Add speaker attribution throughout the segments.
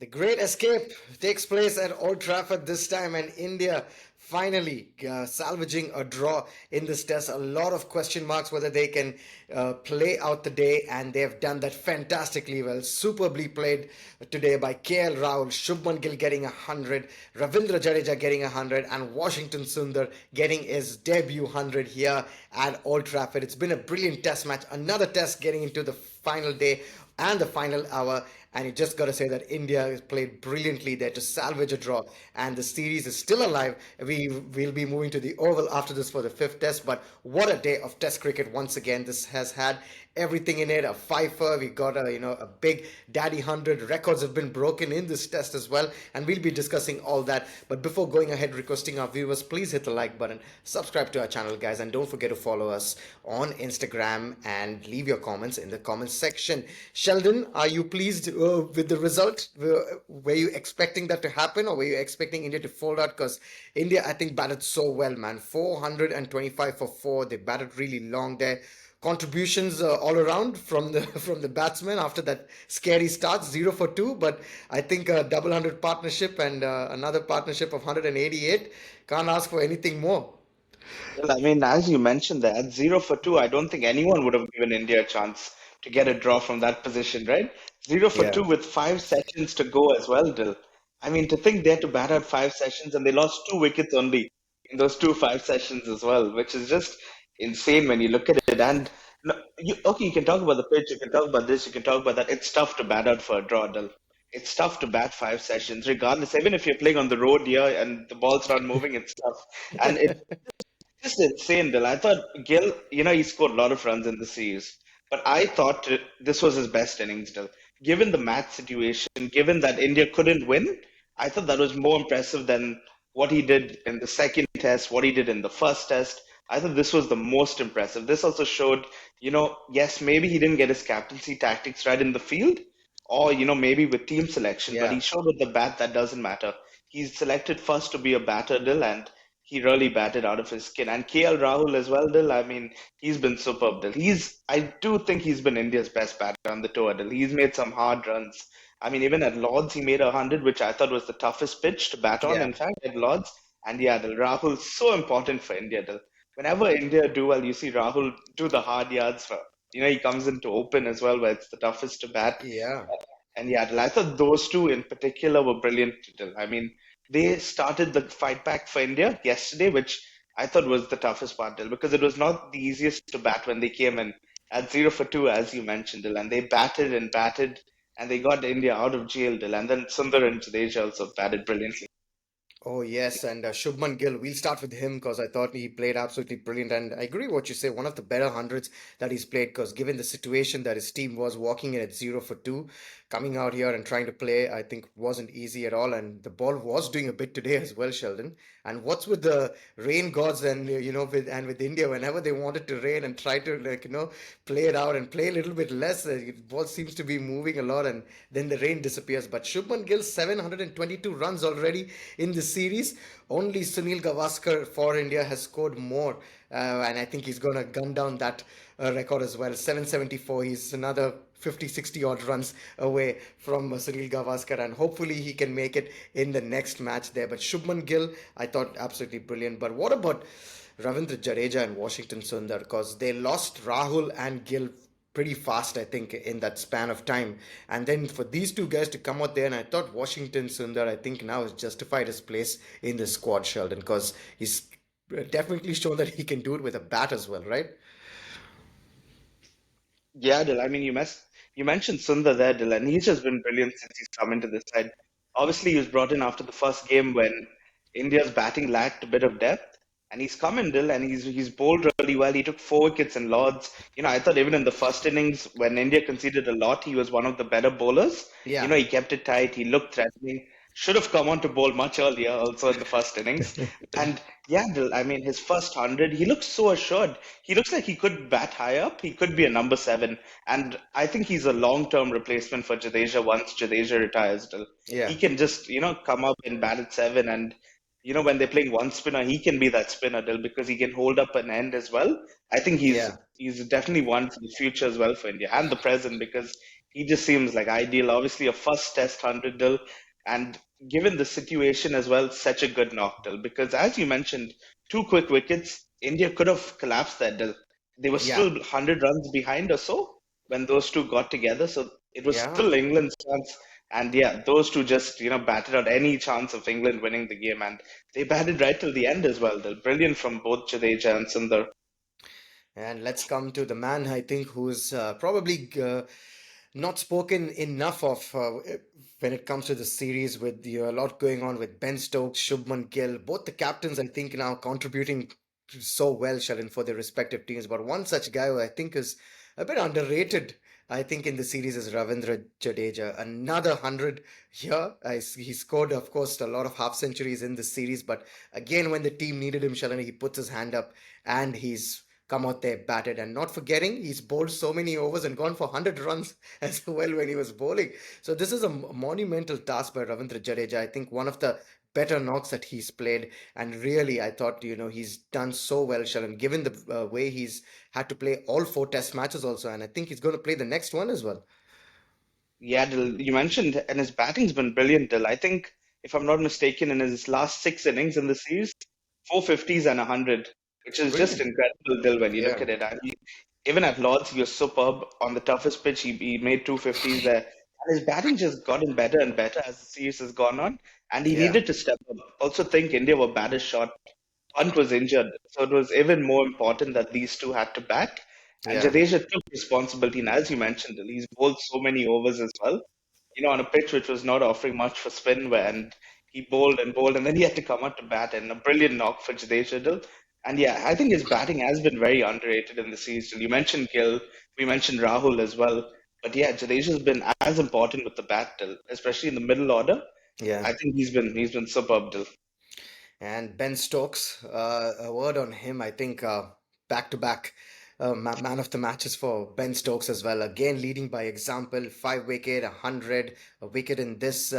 Speaker 1: The great escape takes place at Old Trafford this time, and India finally salvaging a draw in this test. A lot of question marks whether they can play out the day, and they have done that fantastically well. Superbly played today by KL Rahul, Shubman Gill getting 100, Ravindra Jadeja getting 100, and Washington Sundar getting his debut 100 here at Old Trafford. It's been a brilliant test match. Another test getting into the final day and the final hour. And you just got to say that India has played brilliantly there to salvage a draw. And the series is still alive. We will be moving to the Oval after this for the fifth test. But what a day of test cricket once again. This has had everything in it. A fifer. We got a big daddy 100. Records have been broken in this test as well. And we'll be discussing all that. But before going ahead, requesting our viewers, please hit the like button. Subscribe to our channel, guys. And don't forget to follow us on Instagram and leave your comments in the comments section. Sheldon, are you pleased with the result? Were you expecting that to happen, or were you expecting India to fold out? Because India, I think, batted so well, man. 425 for 4. They batted really long there. Contributions all around from the from the batsmen after that scary start, 0 for 2. But I think a double hundred partnership and another partnership of 188. Can't ask for anything more.
Speaker 2: Well, I mean, as you mentioned that 0 for 2, I don't think anyone would have given India a chance to get a draw from that position, right? 0 for 2
Speaker 1: Yeah.
Speaker 2: with 5 sessions to go as well, Dill. I mean, to think they had to bat out 5 sessions and they lost 2 wickets only in those 5 sessions as well, which is just insane when you look at it. And okay, you can talk about the pitch, you can talk about this, you can talk about that. It's tough to bat out for a draw, Dill. It's tough to bat 5 sessions, regardless. Even if you're playing on the road here and the ball's not moving, it's tough. And just insane, Dill. I thought Gill, he scored a lot of runs in the series, but I thought this was his best innings, Dill. Given the match situation, given that India couldn't win, I thought that was more impressive than what he did in the second test, what he did in the first test. I thought this was the most impressive. This also showed, yes, maybe he didn't get his captaincy tactics right in the field, or, maybe with team selection, but he
Speaker 1: Yeah.
Speaker 2: showed with the bat that doesn't matter. He's selected first to be a batter, Dill, and he really batted out of his skin. And KL Rahul as well, Dill. I mean, he's been superb, Dill. I do think he's been India's best batter on the tour, Dill. He's made some hard runs. I mean, even at Lords, he made 100, which I thought was the toughest pitch to bat on,
Speaker 1: Yeah.
Speaker 2: in fact, at Lords. And yeah, Dill, Rahul's so important for India, Dill. Whenever India do well, you see Rahul do the hard yards for, he comes into open as well, where it's the toughest to bat.
Speaker 1: Yeah.
Speaker 2: And yeah, I thought those two in particular were brilliant. I mean, they started the fight back for India yesterday, which I thought was the toughest part, because it was not the easiest to bat when they came in at 0 for 2, as you mentioned, and they batted, and they got India out of jail, and then Sundar and Jadeja also batted brilliantly.
Speaker 1: Oh yes, and Shubman Gill. We'll start with him because I thought he played absolutely brilliant, and I agree what you say. One of the better hundreds that he's played, because given the situation that his team was walking in at 0 for 2, coming out here and trying to play, I think wasn't easy at all. And the ball was doing a bit today as well, Sheldon. And what's with the rain gods and with India, whenever they wanted to rain and try to play it out and play a little bit less, the ball seems to be moving a lot, and then the rain disappears. But Shubman Gill 722 runs already in the series. Only Sunil Gavaskar for India has scored more, and I think he's going to gun down that record as well. 774. He's another 50, 60 odd runs away from Sunil Gavaskar, and hopefully he can make it in the next match there. But Shubman Gill, I thought absolutely brilliant. But what about Ravindra Jadeja and Washington Sundar? Because they lost Rahul and Gill pretty fast, I think, in that span of time. And then for these two guys to come out there, and I thought Washington Sundar, I think now has justified his place in the squad, Sheldon, because he's definitely shown that he can do it with a bat as well, right?
Speaker 2: Yeah, Dil. I mean, you mentioned Sundar there, Dil, and he's just been brilliant since he's come into this side. Obviously, he was brought in after the first game when India's batting lacked a bit of depth, and he's come in, Dil, and he's bowled really well. He took 4 wickets in Lords. I thought even in the first innings when India conceded a lot, he was one of the better bowlers.
Speaker 1: Yeah.
Speaker 2: He kept it tight. He looked threatening. Should have come on to bowl much earlier, also in the first innings. And yeah, Dil, I mean, his first 100, he looks so assured. He looks like he could bat high up. He could be a number 7. And I think he's a long-term replacement for Jadeja once Jadeja retires. Still,
Speaker 1: Yeah.
Speaker 2: he can just, come up and bat at 7. And, when they're playing one spinner, he can be that spinner, Dill, because he can hold up an end as well. I think he's
Speaker 1: Yeah.
Speaker 2: he's definitely one for the future as well for India and the present because he just seems like ideal. Obviously, a first test 100 Dill, and given the situation as well, such a good knock Dill. Because as you mentioned, two quick wickets, India could have collapsed that Dill. They were
Speaker 1: Yeah,
Speaker 2: still 100 runs behind or so when those two got together. So it was
Speaker 1: yeah.
Speaker 2: still England's chance. And yeah, those two just, batted out any chance of England winning the game. And they batted right till the end as well. They're brilliant from both Jadeja and Sundar.
Speaker 1: And let's come to the man I think who's probably not spoken enough of when it comes to the series with a lot going on with Ben Stokes, Shubman Gill, both the captains I think now contributing so well, Sharon, for their respective teams. But one such guy who I think is a bit underrated, I think, in the series is Ravindra Jadeja. Another 100 here. He scored, of course, a lot of half centuries in the series. But again, when the team needed him, Sharon, he puts his hand up and he's come out there batted. And not forgetting, he's bowled so many overs and gone for 100 runs as well when he was bowling. So this is a monumental task by Ravindra Jadeja. I think one of the better knocks that he's played. And really, I thought, he's done so well, Sharon, given the way he's had to play all four test matches also. And I think he's going to play the next one as well.
Speaker 2: Yeah, Dill, you mentioned, and his batting's been brilliant, Dill. I think, if I'm not mistaken, in his last six innings in the series, 450s and 100, which is just
Speaker 1: Brilliant.
Speaker 2: incredible, Dill, when you look
Speaker 1: Yeah.
Speaker 2: at it. And even at Lords, he was superb on the toughest pitch. He made 250s there. And his batting just gotten better and better as the series has gone on. And he
Speaker 1: Yeah.
Speaker 2: needed to step up. Also, think India were batter short. Punt was injured, so it was even more important that these two had to bat. And
Speaker 1: Yeah.
Speaker 2: Jadeja took responsibility, and as you mentioned, he's bowled so many overs as well. On a pitch which was not offering much for spin, and he bowled, and then he had to come out to bat, and a brilliant knock for Jadeja. And yeah, I think his batting has been very underrated in the season. You mentioned Gill, we mentioned Rahul as well, but yeah, Jadeja's been as important with the bat, especially in the middle order.
Speaker 1: Yeah.
Speaker 2: I think he's been superb, Dil.
Speaker 1: And Ben Stokes, a word on him. I think back to back man of the matches for Ben Stokes as well. Again, leading by example, 5 wicket, 100, a wicket in this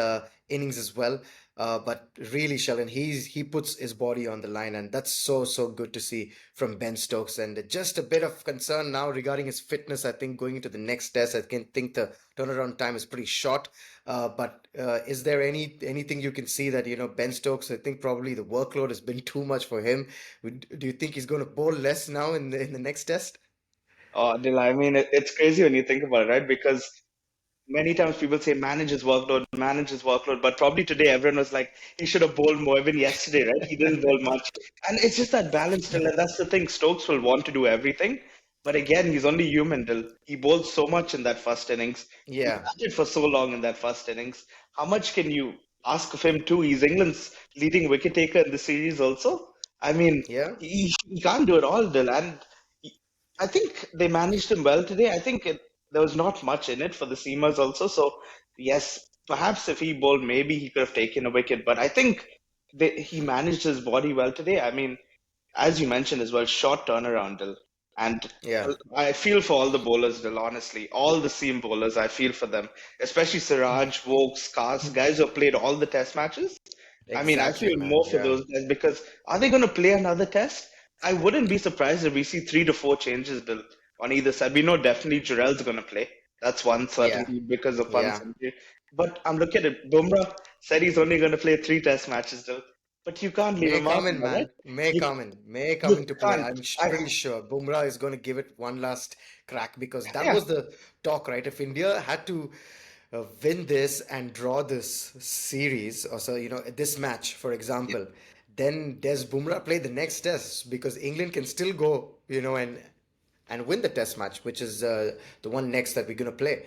Speaker 1: innings as well. But really, Sheldon, he puts his body on the line, and that's so good to see from Ben Stokes. And just a bit of concern now regarding his fitness. I think going into the next test, I can think the turnaround time is pretty short. But is there anything you can see that Ben Stokes? I think probably the workload has been too much for him. Do you think he's going to bowl less now in the next test?
Speaker 2: Oh, Dil, I mean, it's crazy when you think about it, right? Because many times people say manage his workload, but probably today everyone was like, he should have bowled more. Even yesterday, right? He didn't bowl much. And it's just that balance still, and that's the thing. Stokes will want to do everything, but again, he's only human, Dil. He bowled so much in that first innings. He
Speaker 1: Yeah,
Speaker 2: batted for so long in that first innings. How much can you ask of him too? He's England's leading wicket taker in the series also. I mean,
Speaker 1: yeah,
Speaker 2: he can't do it all, Dil. And I think they managed him well today. I think there was not much in it for the seamers also. So yes, perhaps if he bowled, maybe he could have taken a wicket. But I think he managed his body well today. I mean, as you mentioned as well, short turnaround, Dil. And
Speaker 1: yeah,
Speaker 2: I feel for all the bowlers, Dil, honestly. All the seam bowlers, I feel for them. Especially Siraj, Vokes, Cars, guys who have played all the test matches. I mean, I
Speaker 1: exactly,
Speaker 2: feel
Speaker 1: man.
Speaker 2: more for
Speaker 1: Yeah,
Speaker 2: those guys because are they going to play another test? I wouldn't be surprised if we see three to four changes Bill, on either side. We know definitely Jarrell's going to play. That's one
Speaker 1: yeah,
Speaker 2: certainty because of one
Speaker 1: yeah.
Speaker 2: century. But I'm looking at it. Bumrah said he's only going to play three test matches, Bill. But you can't leave
Speaker 1: May
Speaker 2: him out
Speaker 1: come in,
Speaker 2: now, right?
Speaker 1: man. May
Speaker 2: You
Speaker 1: come in. May come
Speaker 2: you
Speaker 1: into play.
Speaker 2: can't.
Speaker 1: I'm
Speaker 2: I
Speaker 1: pretty sure Bumrah is going to give it one last crack because that
Speaker 2: yeah.
Speaker 1: was the talk, right? If India had to win this and draw this series, or so, this match, for example, then does Bumrah play the next test because England can still go, and win the test match, which is the one next that we're going to play.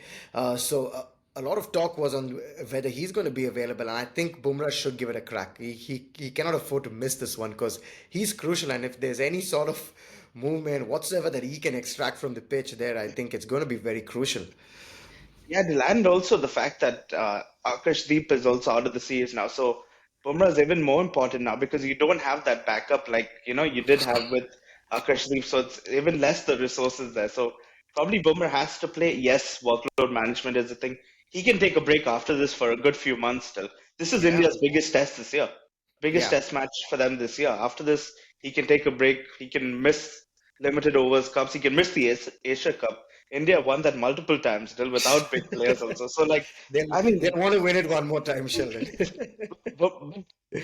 Speaker 1: So a lot of talk was on whether he's going to be available, and I think Bumrah should give it a crack. He cannot afford to miss this one because he's crucial, and if there's any sort of movement whatsoever that he can extract from the pitch there, I think it's going to be very crucial.
Speaker 2: Yeah, and also the fact that Akashdeep is also out of the series now. So Bumrah is even more important now because you don't have that backup like you did have with Akashdeep. So it's even less the resources there. So probably Bumrah has to play. Yes, workload management is the thing. He can take a break after this for a good few months still. This is
Speaker 1: Yeah,
Speaker 2: India's biggest test this year. Biggest
Speaker 1: yeah,
Speaker 2: test match for them this year. After this, he can take a break. He can miss limited overs cups. He can miss the Asia Cup. India won that multiple times, still without big players also. So like,
Speaker 1: They'll
Speaker 2: I mean,
Speaker 1: they'll want to win it one more time, Sheldon.
Speaker 2: but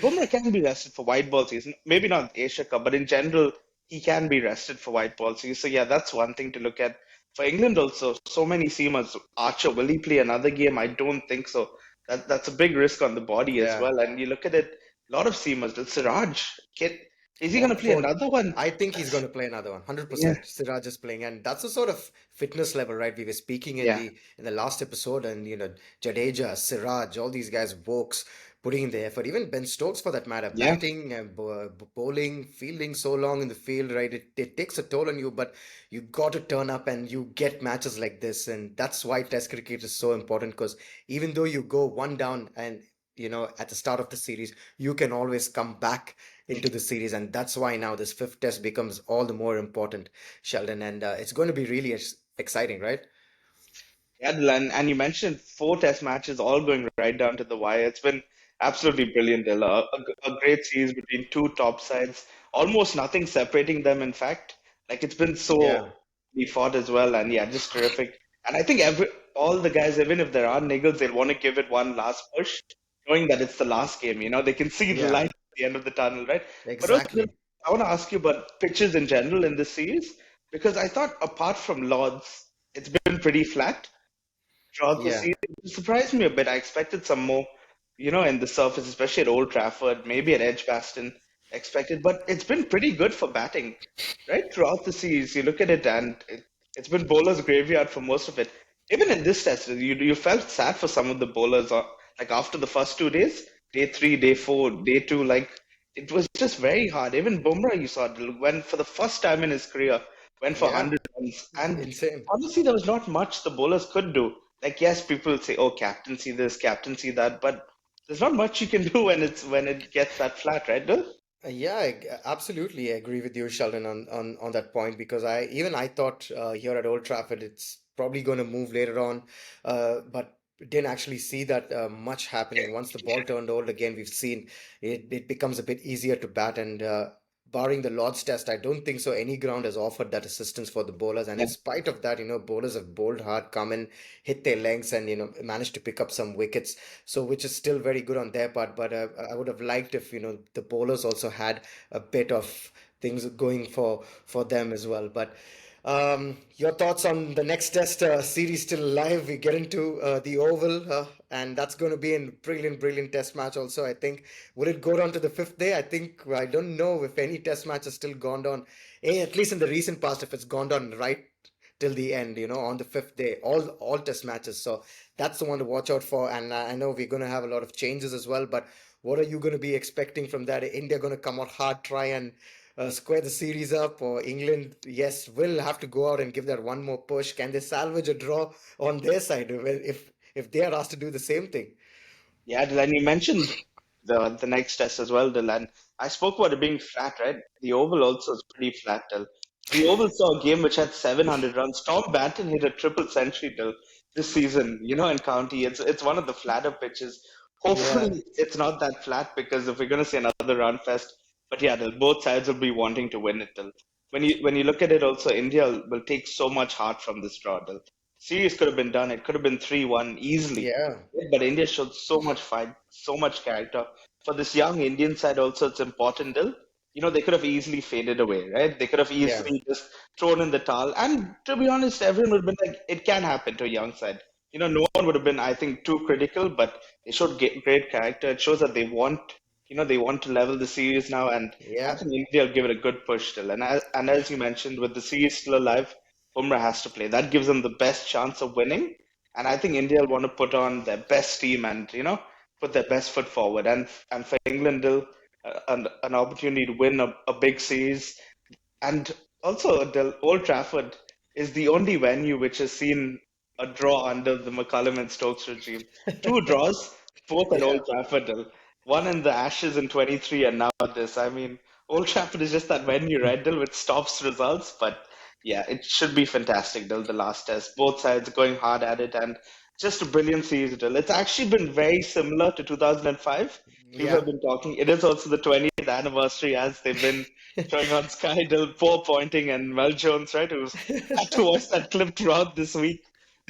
Speaker 2: Bumrah can be rested for white ball season. Maybe not Asia Cup, but in general, he can be rested for white ball season. So yeah, that's one thing to look at. For England also, so many seamers. Archer, will he play another game? I don't think so. That's a big risk on the body as
Speaker 1: Yeah.
Speaker 2: well. And you look at it, a lot of seamers. Siraj, is he going to play
Speaker 1: For
Speaker 2: another one?
Speaker 1: I think he's
Speaker 2: That's,
Speaker 1: going to play another one.
Speaker 2: yeah,
Speaker 1: 100% Siraj is playing, and that's the sort of fitness level, right? We were speaking in
Speaker 2: yeah,
Speaker 1: the last episode, and Jadeja, Siraj, all these guys, Vokes, putting in the effort. Even Ben Stokes, for that matter,
Speaker 2: yeah.
Speaker 1: batting and bowling, fielding so long in the field, right? It takes a toll on you, but you got to turn up and you get matches like this, and that's why Test cricket is so important. Because even though you go one down and at the start of the series, you can always come back into the series, and that's why now this fifth test becomes all the more important, Sheldon, and it's going to be really exciting, right?
Speaker 2: Yeah, and you mentioned four test matches all going right down to the wire. It's been absolutely brilliant, Dil. A great series between two top sides, almost nothing separating them, in fact. Like it's been
Speaker 1: Yeah,
Speaker 2: so we fought as well, and yeah, just terrific. And I think all the guys, even if there are niggles, they'll want to give it one last push, knowing that it's the last game. They can see the
Speaker 1: yeah,
Speaker 2: light at the end of the tunnel, right? But also, Dil,
Speaker 1: exactly.
Speaker 2: I want to ask you about pitches in general in this series, because I thought apart from Lords, it's been pretty flat throughout the
Speaker 1: Yeah,
Speaker 2: season. It surprised me a bit. I expected some more, in the surface, especially at Old Trafford, maybe at Edgbaston, expected. But it's been pretty good for batting, right? Throughout the series, you look at it, and it's been bowlers' graveyard for most of it. Even in this test, you felt sad for some of the bowlers, like after the first 2 days, day three, day four, day two, like it was just very hard. Even Bumrah, you saw, went for the first time in his career, went for
Speaker 1: yeah,
Speaker 2: 100 runs, and
Speaker 1: insane.
Speaker 2: honestly, there was not much the bowlers could do. Like, yes, people say, "Oh, captaincy this, captaincy that," but there's not much you can do when it gets that flat, right? Dude?
Speaker 1: Yeah, absolutely agree with you, Sheldon, on that point, because I thought here at Old Trafford it's probably going to move later on, but didn't actually see that much happening. Once the ball turned old again, we've seen it becomes a bit easier to bat, and barring the Lord's Test, I don't think so any ground has offered that assistance for the bowlers. And in
Speaker 2: Yeah,
Speaker 1: spite of that, bowlers have bowled hard, come in, hit their lengths, and managed to pick up some wickets. So which is still very good on their part, but I would have liked if the bowlers also had a bit of things going for them as well. But your thoughts on the next test series still live? We get into the Oval, and that's going to be a brilliant, brilliant test match. Also, I think would it go down to the fifth day? I don't know if any test match has still gone down. At least in the recent past, if it's gone down right till the end, on the fifth day, all test matches. So that's the one to watch out for. And I know we're going to have a lot of changes as well. But what are you going to be expecting from that? India going to come out hard, try and square the series up, or England, yes, will have to go out and give that one more push. Can they salvage a draw on their side if they are asked to do the same thing?
Speaker 2: yeah, Dylan, you mentioned the next test as well, Dylan. I spoke about it being flat, right? The Oval also is pretty flat, Dylan. The Oval saw a game which had 700 runs. Tom Banton hit a triple century, Dylan, this season, in County. It's one of the flatter pitches.
Speaker 1: Yeah,
Speaker 2: Hopefully, it's not that flat because if we're going to see another run fest, but yeah, Dylan, both sides will be wanting to win it, Dylan. When you look at it, also India will take so much heart from this draw, Dylan. Series could have been done. It could have been 3-1 easily.
Speaker 1: yeah,
Speaker 2: But India showed so much fight, so much character. For this young Indian side, also, it's important, Dil. They could have easily faded away, right? They could have
Speaker 1: yeah,
Speaker 2: easily just thrown in the towel. And to be honest, everyone would have been like, it can happen to a young side. No one would have been, I think, too critical, but they showed great character. It shows that they want to level the series now. And I
Speaker 1: yeah,
Speaker 2: think India will give it a good push still. And as you mentioned, with the series still alive, Bumrah has to play. That gives them the best chance of winning. And I think India will want to put on their best team and put their best foot forward. And for England, they'll an opportunity to win a big series. And also, the Old Trafford is the only venue which has seen a draw under the McCullum and Stokes regime. Two draws, both at
Speaker 1: yeah.
Speaker 2: Old Trafford. One in the Ashes in 23 and now this. I mean, Old Trafford is just that venue, right, Dil, which stops results. But yeah, it should be fantastic, Dil, the last test. Both sides going hard at it and just a brilliant series, Dil. It's actually been very similar to 2005. People
Speaker 1: Yeah.
Speaker 2: have been talking. It is also the 20th anniversary as they've been showing on Sky. Poor Pointing and Mel Jones, right? Who's had to watch that clip throughout this week.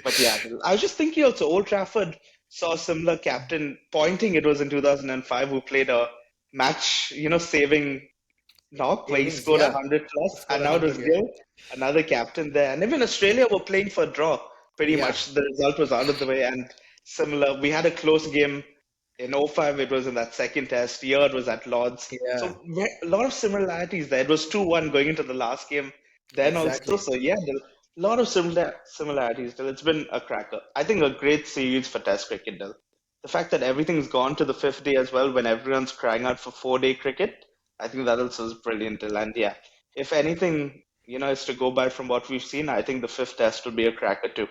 Speaker 2: But yeah, I was just thinking also, Old Trafford saw a similar captain Pointing. It was in 2005 who played a match, saving knock where he
Speaker 1: Innings,
Speaker 2: scored
Speaker 1: yeah.
Speaker 2: 100 plus,
Speaker 1: Scored
Speaker 2: and now it was
Speaker 1: 100, yeah.
Speaker 2: Gill, another captain there. And even Australia were playing for a draw, pretty
Speaker 1: Yeah,
Speaker 2: much. The result was out of the way, and similar. We had a close game in '05. It was in that second test. Here it was at Lords.
Speaker 1: yeah,
Speaker 2: So a lot of similarities there. It was 2-1 going into the last game. Then also,
Speaker 1: exactly.
Speaker 2: so yeah, a lot of similarities. Still, it's been a cracker. I think a great series for Test cricket. Still, the fact that everything's gone to the fifth day as well, when everyone's crying out for 4-day cricket, I think that also is brilliant. And yeah, if anything, is to go by from what we've seen, I think the fifth test would be a cracker too.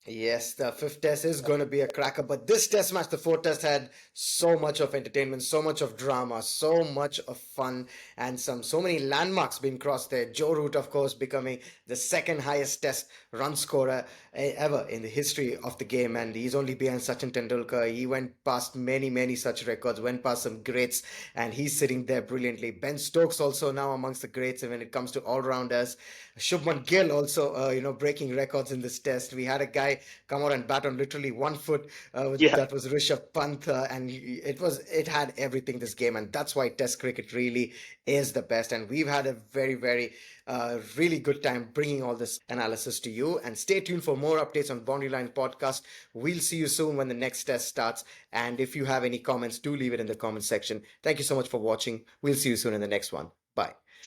Speaker 1: Yes, the fifth test is going to be a cracker, but this test match, the fourth test, had so much of entertainment, so much of drama, so much of fun, and so many landmarks being crossed there. Joe Root, of course, becoming the second highest test run scorer ever in the history of the game, and he's only behind Sachin Tendulkar. He went past many such records, went past some greats, and he's sitting there brilliantly. Ben Stokes also now amongst the greats when it comes to all-rounders. Shubman Gill also, breaking records in this test. We had a guy come out and bat on literally 1 foot.
Speaker 2: Yeah.
Speaker 1: That was Rishabh Pant, and it had everything this game, and that's why Test cricket really is the best. And we've had a very really good time bringing all this analysis to you. And stay tuned for more updates on Boundary Line Podcast. We'll see you soon when the next test starts. And if you have any comments, do leave it in the comment section. Thank you so much for watching. We'll see you soon in the next one. Bye.